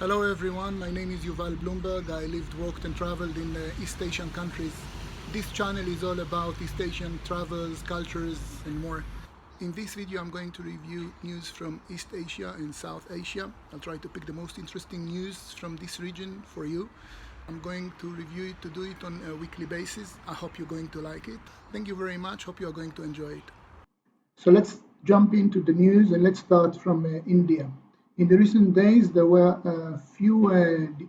Hello everyone, my name is Yuval Bloomberg. I lived, worked and traveled in East Asian countries. This channel is all about East Asian travels, cultures and more. In this video I'm going to review news from East Asia and South Asia. I'll try to pick the most interesting news from this region for you. I'm going to review it, to do it on a weekly basis. I hope you're going to like it. Thank you very much, hope you are going to enjoy it. So let's jump into the news and let's start from India. In the recent days, there were a few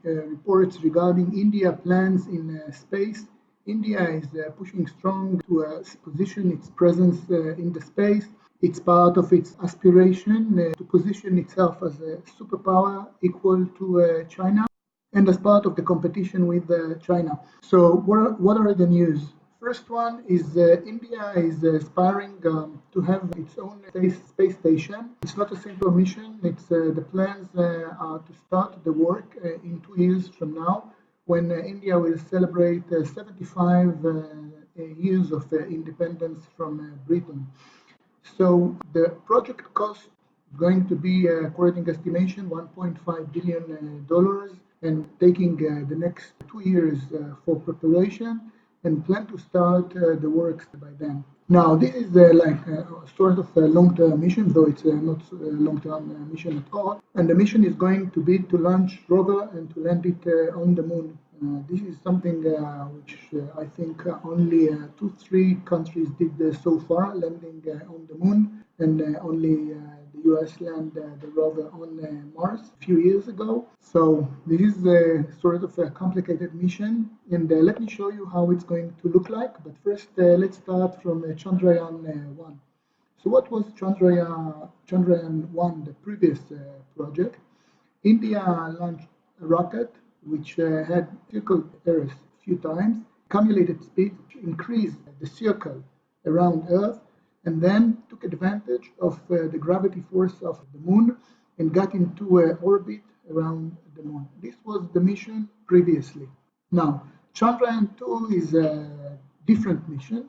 reports regarding India plans in space. India is pushing strong to position its presence in the space. It's part of its aspiration to position itself as a superpower equal to China and as part of the competition with China. So what are the news? First one is India is aspiring to have its own space station. It's not a simple mission. It's the plans are to start the work in 2 years from now, when India will celebrate 75 years of independence from Britain. So the project cost is going to be, according to estimation, $1.5 billion, and taking the next 2 years for preparation, and plan to start the works by then. Now, this is like a sort of a long-term mission, though it's not a long-term mission at all. And the mission is going to be to launch rover and to land it on the moon. This is something which I think only 2-3 countries did so far, landing on the moon, and only the US land the rover on Mars a few years ago. So this is sort of a complicated mission, and let me show you how it's going to look like. But first, let's start from Chandrayaan 1. So what was Chandrayaan 1, the previous project? India launched a rocket which had circled Earth a few times, accumulated speed, increased the circle around Earth, and then took advantage of the gravity force of the moon and got into orbit around the moon. This was the mission previously. Now, Chandrayaan 2 is a different mission,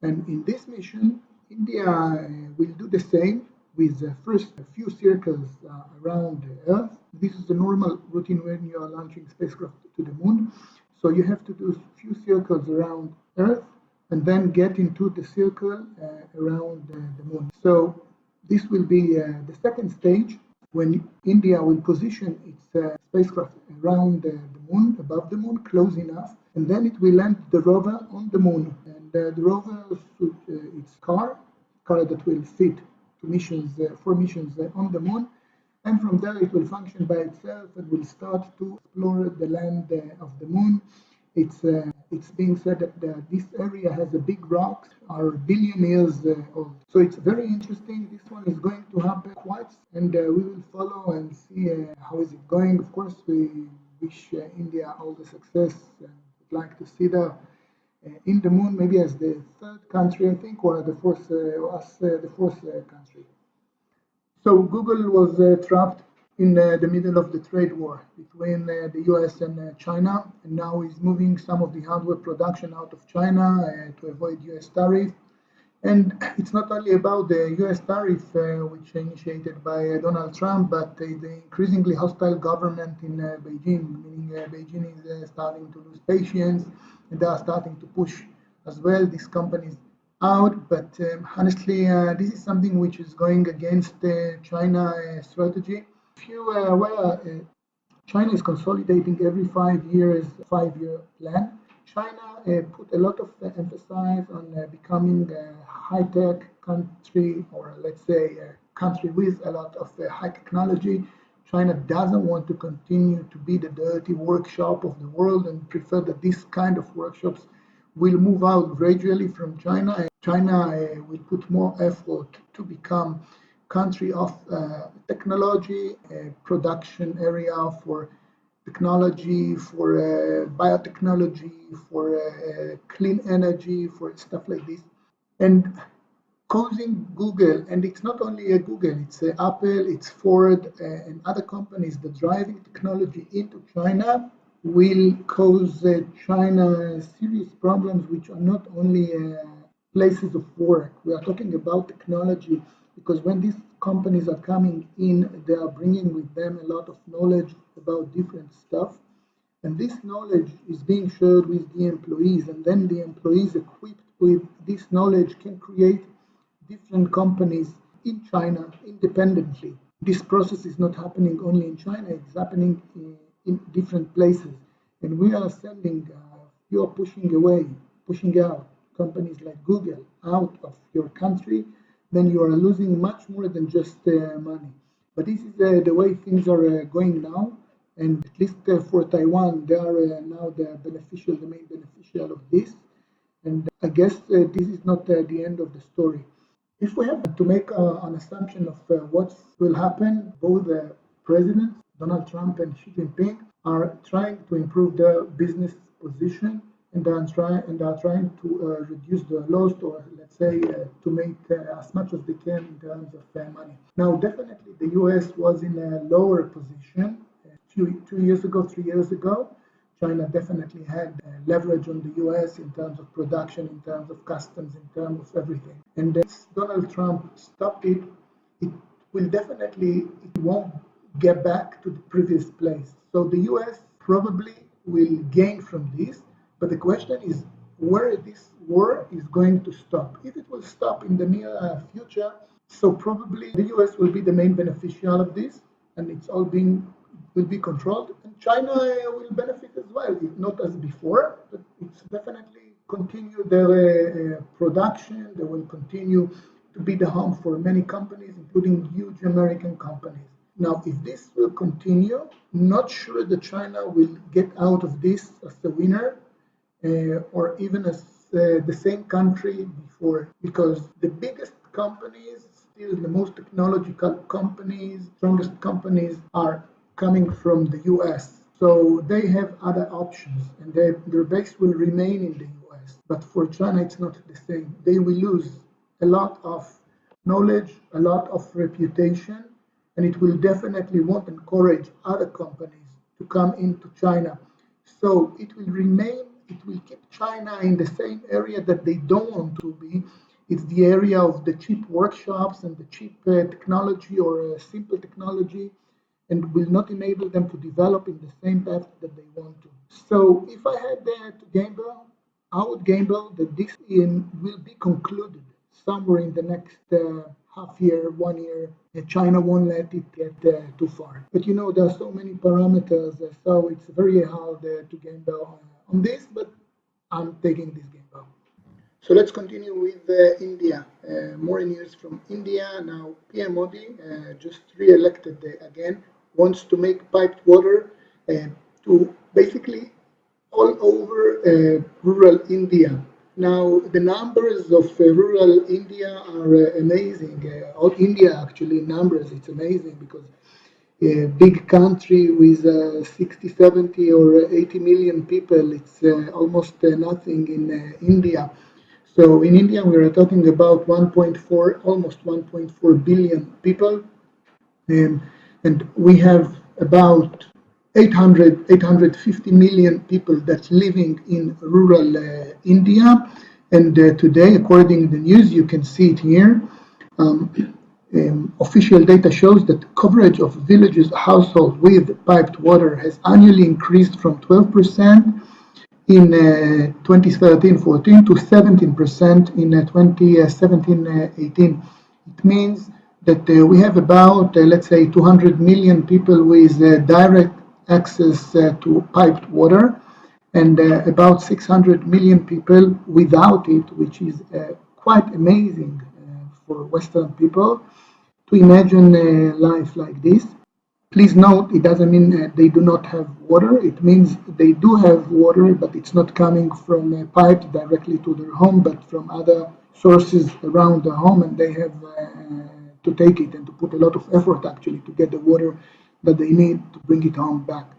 and in this mission, India will do the same with first a few circles around the Earth. This is the normal routine when you are launching spacecraft to the moon. So you have to do a few circles around Earth and then get into the circle around the moon. So this will be the second stage, when India will position its spacecraft around the moon, above the moon, close enough, and then it will land the rover on the moon. And the rover, its car that will fit to missions, 4 missions on the moon, and from there it will function by itself and will start to explore the land of the moon. It's being said that this area has a big rocks, are billion years old. So it's very interesting. This one is going to happen quite, and we will follow and see how is it going. Of course, we wish India all the success, and would like to see the in the moon, maybe as the 3rd country, I think, or the 4th, the 4th country. So Google was trapped in the middle of the trade war between the US and China, and now is moving some of the hardware production out of China to avoid US tariff. And it's not only about the US tariff, which initiated by Donald Trump, but the increasingly hostile government in Beijing, meaning Beijing is starting to lose patience, and they are starting to push as well these companies out. But honestly, this is something which is going against China strategy. If you China is consolidating every 5 years, 5-year plan. China put a lot of emphasis on becoming a high-tech country, or let's say a country with a lot of high technology. China doesn't want to continue to be the dirty workshop of the world, and prefer that this kind of workshops will move out gradually from China. And China will put more effort to become country of technology, production area for technology, for biotechnology, for clean energy, for stuff like this. And causing Google, and it's not only Google, it's Apple, it's Ford, and other companies that driving technology into China, will cause China serious problems, which are not only places of work. We are talking about technology, because when these companies are coming in, they are bringing with them a lot of knowledge about different stuff. And this knowledge is being shared with the employees, and then the employees equipped with this knowledge can create different companies in China independently. This process is not happening only in China, it's happening in different places. And we are sending, you are pushing out companies like Google out of your country, then you are losing much more than just money. But this is the way things are going now. And at least for Taiwan, they are now the main beneficial of this. And I guess this is not the end of the story. If we have to make an assumption of what will happen, both the presidents, Donald Trump and Xi Jinping, are trying to improve their business position, and are trying to reduce the loss, or let's say to make as much as they can in terms of money. Now, definitely the US was in a lower position 2 years ago, 3 years ago. China definitely had leverage on the US in terms of production, in terms of customs, in terms of everything. And as Donald Trump stopped it, it won't get back to the previous place. So the US probably will gain from this, but the question is where this war is going to stop. If it will stop in the near future, so probably the US will be the main beneficiary of this, and will be controlled, and China will benefit as well, if not as before, but it's definitely continue their production. They will continue to be the home for many companies, including huge American companies. Now, if this will continue, not sure that China will get out of this as the winner, or even as the same country before, because the biggest companies, still the most technological companies, strongest companies are coming from the US. So they have other options, and their base will remain in the US. But for China, it's not the same. They will lose a lot of knowledge, a lot of reputation, and it will definitely won't encourage other companies to come into China. So it will keep China in the same area that they don't want to be. It's the area of the cheap workshops and the cheap technology, or simple technology, and will not enable them to develop in the same path that they want to. So if I had to gamble, I would gamble that this will be concluded somewhere in the next half year, 1 year. China won't let it get too far. But there are so many parameters, so it's very hard to gamble on this, but I'm taking this gamble. So let's continue with India. More news from India. Now, PM Modi, just re-elected again, wants to make piped water to basically all over rural India. Now, the numbers of rural India are amazing. All India, actually, numbers, it's amazing, because a big country with 60, 70, or 80 million people, it's almost nothing in India. So in India, we are talking about almost 1.4 billion people. And we have about 850 million people that's living in rural India. And today, according to the news, you can see it here, official data shows that coverage of villages households with piped water has annually increased from 12% in 2013-14 to 17% in 2017-18. It means that we have about, let's say, 200 million people with direct access to piped water, and about 600 million people without it, which is quite amazing for Western people to imagine life like this. Please note, it doesn't mean they do not have water. It means they do have water, but it's not coming from a pipe directly to their home, but from other sources around the home, and they have to take it and to put a lot of effort actually to get the water that they need to bring it home back.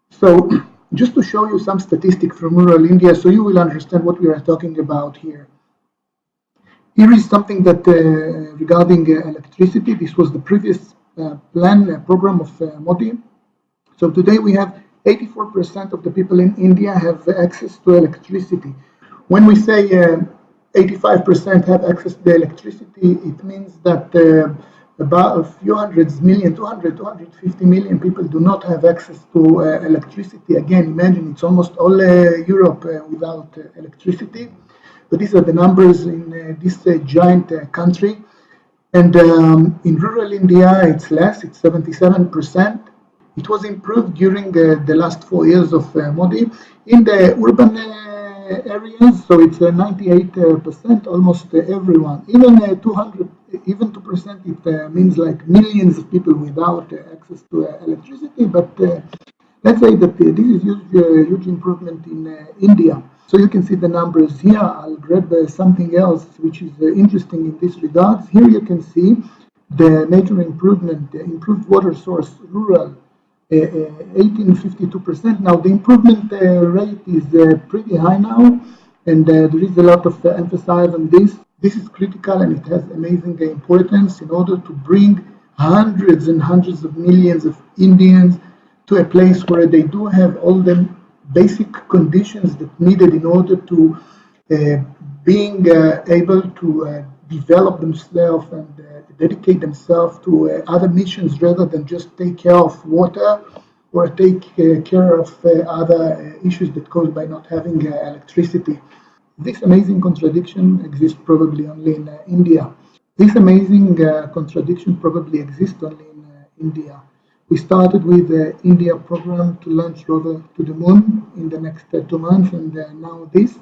So just to show you some statistics from rural India, so you will understand what we are talking about here. Here is something that regarding electricity. This was the previous program of Modi. So today we have 84% of the people in India have access to electricity. When we say 85% have access to the electricity, it means that about a few hundreds million, 200, 250 million people do not have access to electricity. Again, imagine it's almost all Europe without electricity. But these are the numbers in this giant country. And in rural India, it's less, it's 77%. It was improved during the last 4 years of Modi. In the urban areas, so it's 98%, almost everyone. Even 200, even 2%, it means like millions of people without access to electricity. But let's say that this is huge improvement in India. So you can see the numbers here. I'll grab something else which is interesting in this regards. Here you can see the major improvement, the improved water source, rural, 1852%. Now the improvement rate is pretty high now, and there is a lot of emphasis on this. This is critical and it has amazing importance in order to bring hundreds and hundreds of millions of Indians to a place where they do have all the basic conditions that needed in order to being able to develop themselves and dedicate themselves to other missions rather than just take care of water or take care of other issues that caused by not having electricity. This amazing contradiction exists probably only in India. This amazing contradiction probably exists only in India. We started with the India program to launch rover to the moon in the next 2 months, and now this.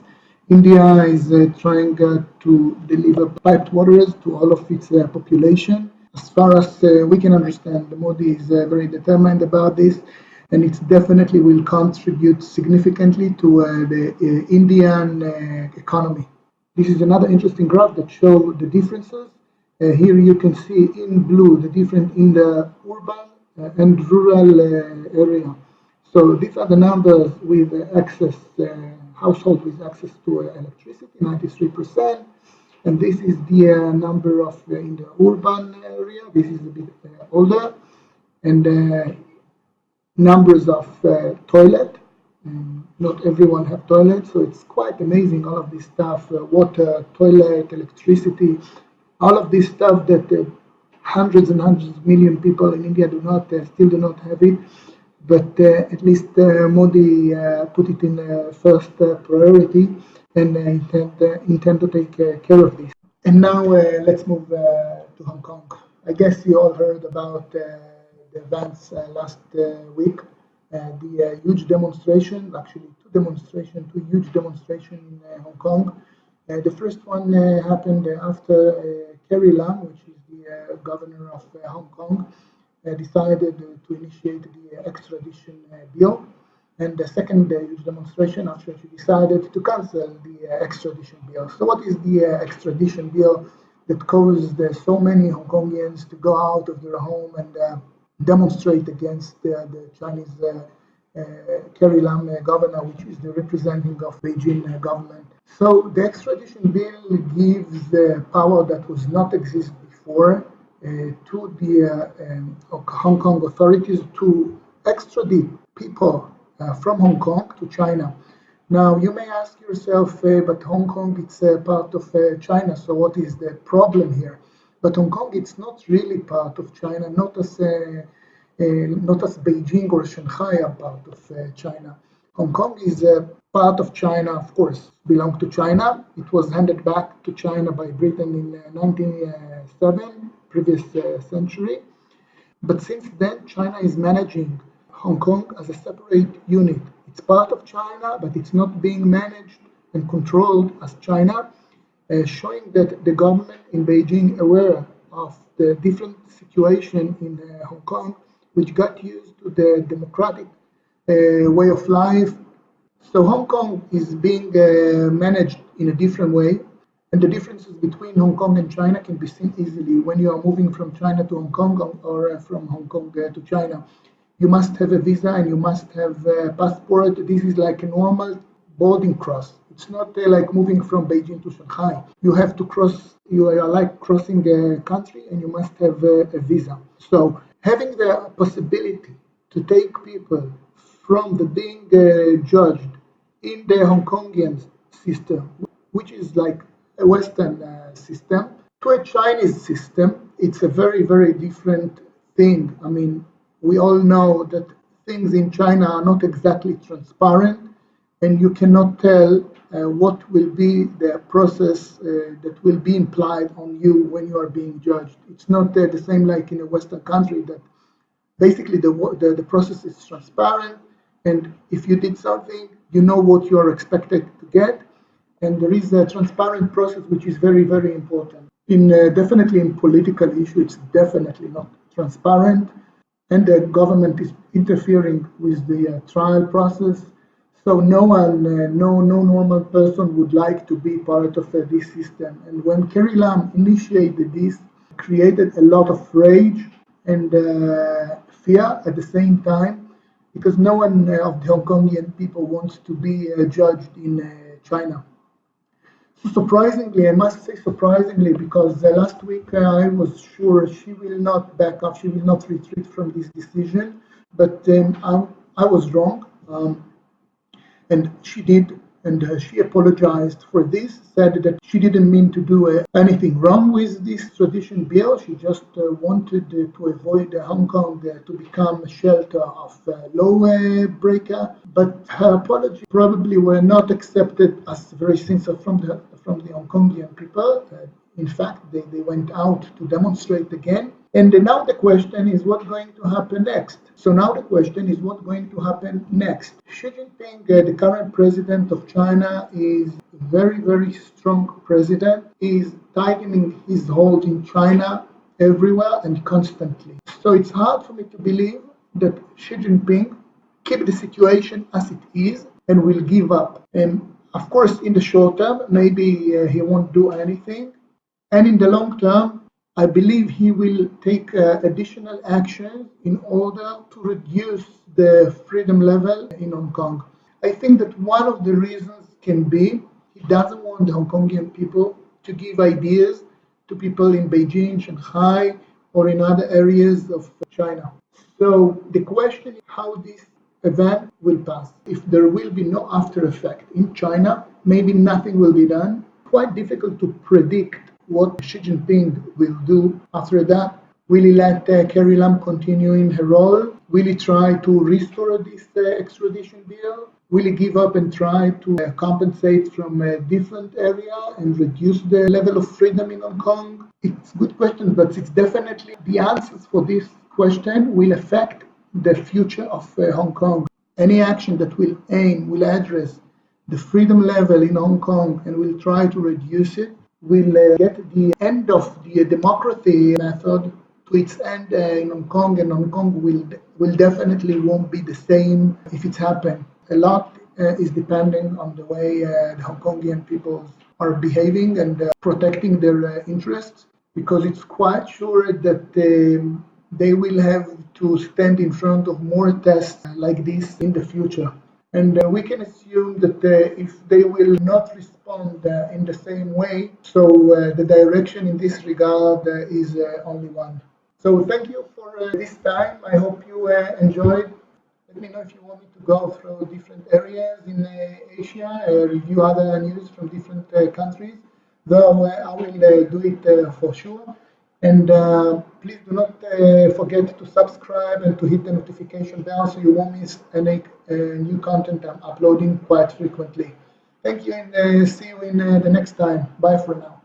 India is trying to deliver piped waters to all of its population. As far as we can understand, Modi is very determined about this, and it definitely will contribute significantly to the Indian economy. This is another interesting graph that shows the differences. Here you can see in blue the difference in the urban and rural area. So these are the numbers with access, household with access to electricity, 93%. And this is the number of in the urban area. This is a bit older. And numbers of toilet. Not everyone have toilets, so it's quite amazing. All of this stuff, water, toilet, electricity, all of this stuff that hundreds and hundreds of million people in India do not still do not have it. But at least Modi put it in first priority and intend to take care of this. And now let's move to Hong Kong. I guess you all heard about the events last week. The huge demonstration, actually two huge demonstrations in Hong Kong. The first one happened after Carrie Lam, which is the governor of Hong Kong, decided to initiate the extradition bill. And the second huge demonstration after she decided to cancel the extradition bill. So what is the extradition bill that caused so many Hong Kongians to go out of their home and demonstrate against the Chinese Carrie Lam governor, which is the representative of Beijing government? So the extradition bill gives the power that was not exist before to the Hong Kong authorities to extradite people from Hong Kong to China. Now, you may ask yourself, but Hong Kong, it's part of China, so what is the problem here? But Hong Kong, it's not really part of China, not as Beijing or Shanghai are part of China. Hong Kong is part of China, of course, belong to China. It was handed back to China by Britain in 1907, previous century. But since then, China is managing Hong Kong as a separate unit. It's part of China, but it's not being managed and controlled as China, showing that the government in Beijing aware of the different situation in Hong Kong, which got used to the democratic way of life. So Hong Kong is being managed in a different way. And the differences between Hong Kong and China can be seen easily when you are moving from China to Hong Kong or from Hong Kong to China. You must have a visa and you must have a passport. This is like a normal boarding cross. It's not like moving from Beijing to Shanghai. You have to cross, you are like crossing a country and you must have a visa. So having the possibility to take people from the being judged in the Hong Kongian system, which is like a Western system, to a Chinese system, it's a very, very different thing. I mean, we all know that things in China are not exactly transparent, and you cannot tell what will be the process that will be implied on you when you are being judged. It's not the same like in a Western country that basically the process is transparent, and if you did something, you know what you are expected to get, and there is a transparent process which is very, very important. In definitely in political issue, it's definitely not transparent, and the government is interfering with the trial process. So no one, no normal person would like to be part of this system. And when Carrie Lam initiated this, created a lot of rage and fear at the same time, because no one of the Hong Kongian people wants to be judged in China. So surprisingly, I must say surprisingly, because last week I was sure she will not back up, she will not retreat from this decision, but I was wrong. And she did, and she apologized for this, said that she didn't mean to do anything wrong with this extradition bill. She just wanted to avoid Hong Kong to become a shelter of law breaker. But her apology probably were not accepted as very sincere from the Hong Kongian people. In fact, they went out to demonstrate again. And now the question is what's going to happen next? So now the question is what's going to happen next? Xi Jinping, the current president of China, is a very, very strong president. He is tightening his hold in China everywhere and constantly. So it's hard for me to believe that Xi Jinping keep the situation as it is and will give up. And of course, in the short term, maybe he won't do anything. And in the long term, I believe he will take additional action in order to reduce the freedom level in Hong Kong. I think that one of the reasons can be he doesn't want the Hong Kongian people to give ideas to people in Beijing, Shanghai, or in other areas of China. So the question is how this event will pass. If there will be no after effect in China, maybe nothing will be done. Quite difficult to predict what Xi Jinping will do after that. Will he let Carrie Lam continue in her role? Will he try to restore this extradition bill? Will he give up and try to compensate from a different area and reduce the level of freedom in Hong Kong? It's a good question, but it's definitely the answers for this question will affect the future of Hong Kong. Any action that will address the freedom level in Hong Kong and will try to reduce it will get the end of the democracy method to its end in Hong Kong, and Hong Kong will definitely won't be the same if it's happened. A lot is depending on the way the Hong Kongian people are behaving and protecting their interests, because it's quite sure that they will have to stand in front of more tests like this in the future. And we can assume that if they will not respond in the same way, so the direction in this regard is only one. So thank you for this time. I hope you enjoyed. Let me know if you want me to go through different areas in Asia, review other news from different countries, though I will do it for sure. And please do not forget to subscribe and to hit the notification bell so you won't miss any new content I'm uploading quite frequently. Thank you, and see you in the next time. Bye for now.